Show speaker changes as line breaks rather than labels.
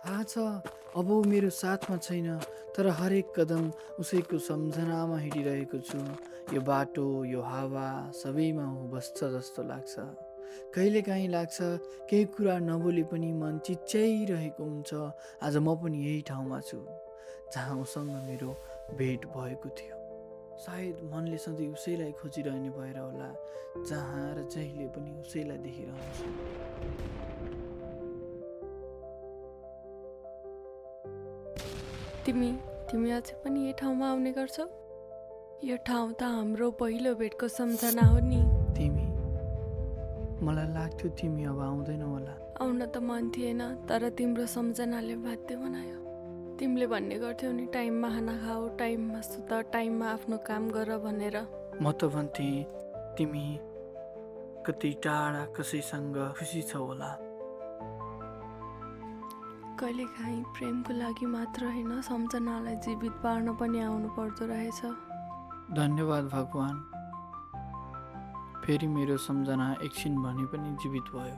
थाहा छ अब ऊ मेरो साथमा छैन, तर हरेक कदम उसैको सम्झनामा हिँडिरहेको छु। यो बाटो, यो हावा सबैमा ऊ बस्छ जस्तो लाग्छ। कहिलेकाहीँ लाग्छ केही कुरा नबोली पनि मन चिच्याइरहेको हुन्छ। आज म पनि यही ठाउँमा छु जहाँ उसँग मेरो भेट भएको थियो। सायद मनले सधैँ उसैलाई खोजिरहने भएर होला, जहाँ र जहिले पनि उसैलाई देखिरहन्छु।
तिमी तिमी अझै पनि यही ठाउँमा आउने गर्छौ? यो ठाउँ त हाम्रो पहिलो भेटको सम्झना हो नि।
तिमी, मलाई लाग्थ्यो तिमी अब आउँदैनौ होला।
आउन त मन थिएन, तर तिम्रो सम्झनाले बाध्य बनायो। तिमीले भन्ने गर्थ्यौ नि, टाइममा खाना खाऊ, टाइममा सुत, टाइममा आफ्नो काम गर भनेर।
म त भन्थेँ तिमी कतै टाढा कसैसँग खुसी छौ होला।
कहिलेकाहीँ प्रेमको लागि मात्र होइन, सम्झनालाई जीवित पार्न पनि आउनु पर्दो रहेछ।
धन्यवाद भगवान्, फेरि मेरो सम्झना एकछिन भने पनि जीवित भयो।